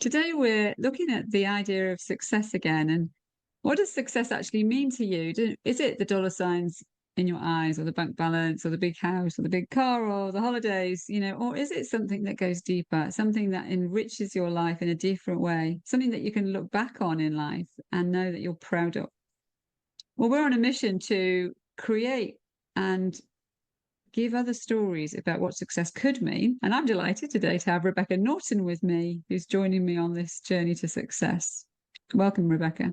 Today we're looking at the idea of success again, and what does success actually mean to you? Is it the dollar signs in your eyes, or the bank balance, or the big house, or the big car, or the holidays, or is it something that goes deeper, something that enriches your life in a different way, something that you can look back on in life and know that you're proud of? Well, we're on a mission to create and give other stories about what success could mean. And I'm delighted today to have Rebecca Norton with me, who's joining me on this journey to success. Welcome, Rebecca.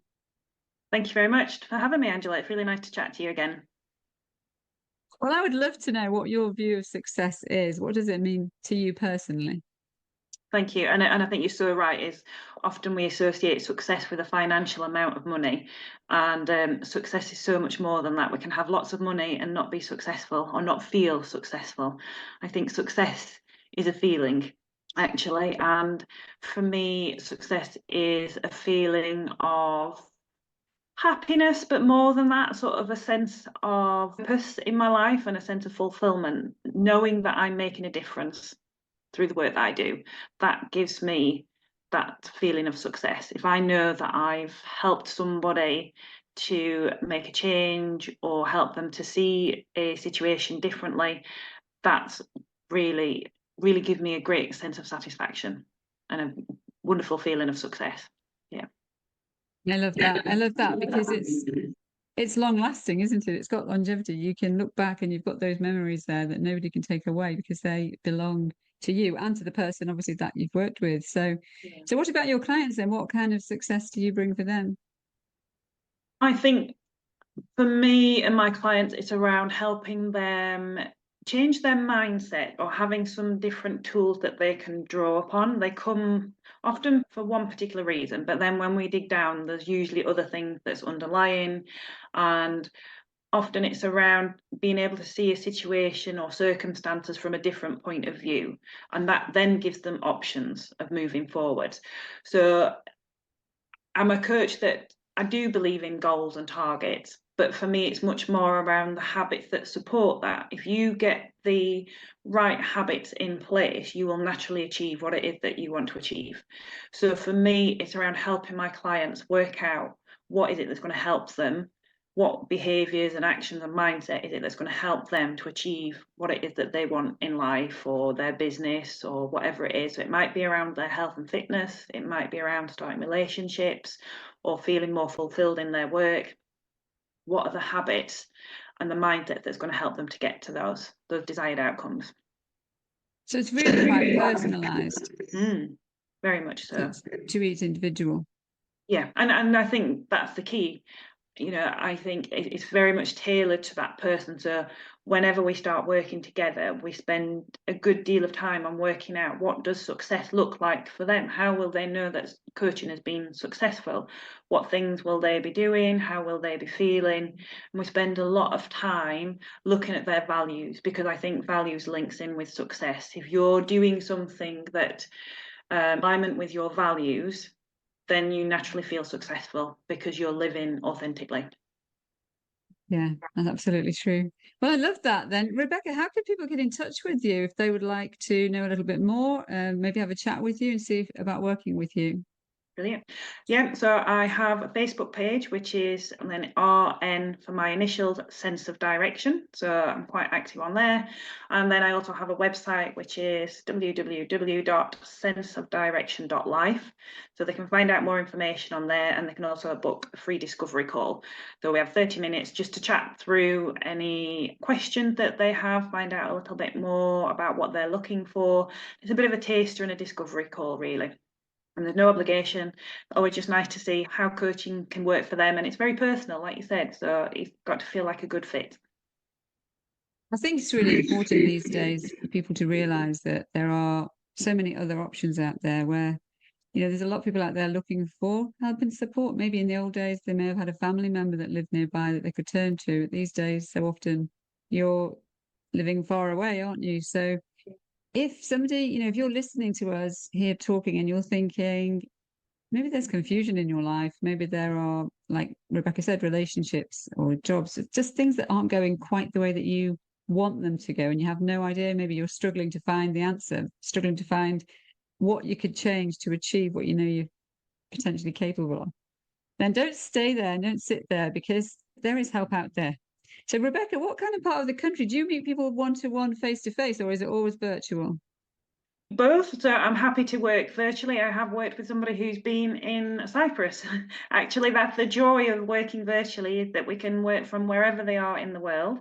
Thank you very much for having me, Angela. It's really nice to chat to you again. Well, I would love to know what your view of success is. What does it mean to you personally? Thank you. And I think you're so right, is often we associate success with a financial amount of money. And success is so much more than that. We can have lots of money and not be successful or not feel successful. I think success is a feeling, actually. And for me, success is a feeling of happiness, but more than that, sort of a sense of purpose in my life and a sense of fulfillment, knowing that I'm making a difference through the work that I do. That gives me that feeling of success. If I know that I've helped somebody to make a change or help them to see a situation differently, that's really, really give me a great sense of satisfaction and a wonderful feeling of success. Yeah. I love that. I love that because it's long lasting, isn't it? It's got longevity. You can look back and you've got those memories there that nobody can take away because they belong to you and to the person obviously that you've worked with. So what about your clients then? What kind of success do you bring for them? I think for me and my clients, it's around helping them change their mindset or having some different tools that they can draw upon. They come often for one particular reason, but then when we dig down, there's usually other things that's underlying. And often it's around being able to see a situation or circumstances from a different point of view. And that then gives them options of moving forward. So I'm a coach that I do believe in goals and targets, but for me, it's much more around the habits that support that. If you get the right habits in place, you will naturally achieve what it is that you want to achieve. So for me, it's around helping my clients work out what is it that's going to help them, what behaviors and actions and mindset is it that's going to help them to achieve what it is that they want in life or their business or whatever it is. So it might be around their health and fitness, it might be around starting relationships or feeling more fulfilled in their work. What are the habits and the mindset that's going to help them to get to those desired outcomes? So it's really quite personalized Very much so. to each individual. Yeah, and I think that's the key. I think it's very much tailored to that person. So whenever we start working together, we spend a good deal of time on working out what does success look like for them. How will they know that coaching has been successful? What things will they be doing? How will they be feeling? And we spend a lot of time looking at their values, because I think values links in with success. If you're doing something that alignment with your values, then you naturally feel successful because you're living authentically. Yeah, that's absolutely true. Well, I love that then. Rebecca, how can people get in touch with you if they would like to know a little bit more, maybe have a chat with you and see about working with you? Brilliant. Yeah, so I have a Facebook page, which is and then RN for my initials, Sense of Direction. So I'm quite active on there. And then I also have a website, which is www.senseofdirection.life. So they can find out more information on there, and they can also book a free discovery call. So we have 30 minutes just to chat through any questions that they have, find out a little bit more about what they're looking for. It's a bit of a taster and a discovery call, really. And there's no obligation. Always just nice to see how coaching can work for them. And it's very personal, like you said. So it's got to feel like a good fit. I think it's really important these days for people to realize that there are so many other options out there where, there's a lot of people out there looking for help and support. Maybe in the old days, they may have had a family member that lived nearby that they could turn to. These days, so often you're living far away, aren't you? So if somebody, if you're listening to us here talking and you're thinking, maybe there's confusion in your life, maybe there are, like Rebecca said, relationships or jobs, just things that aren't going quite the way that you want them to go, and you have no idea, maybe you're struggling to find the answer, struggling to find what you could change to achieve what you know you're potentially capable of, then don't stay there and don't sit there, because there is help out there. So, Rebecca, what kind of part of the country do you meet people one-to-one, face-to-face, or is it always virtual? Both. So I'm happy to work virtually. I have worked with somebody who's been in Cyprus. Actually, that's the joy of working virtually, is that we can work from wherever they are in the world.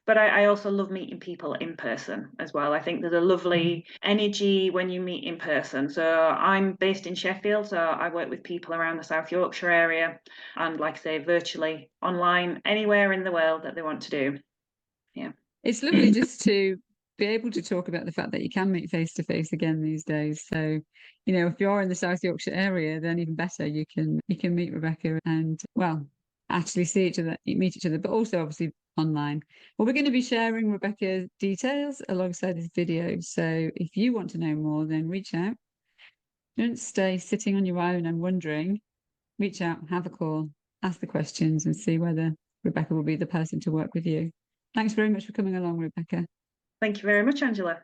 But I also love meeting people in person as well. I think there's a lovely energy when you meet in person. So I'm based in Sheffield, so I work with people around the South Yorkshire area, and like I say, virtually, online, anywhere in the world that they want to do. Yeah. It's lovely just to be able to talk about the fact that you can meet face to face again these days. So, if you're in the South Yorkshire area, then even better, you can meet Rebecca and, well, actually see each other, meet each other, but also obviously online. Well, we're going to be sharing Rebecca's details alongside this video. So if you want to know more, then reach out. Don't stay sitting on your own and wondering. Reach out, have a call, ask the questions, and see whether Rebecca will be the person to work with you. Thanks very much for coming along, Rebecca. Thank you very much, Angela.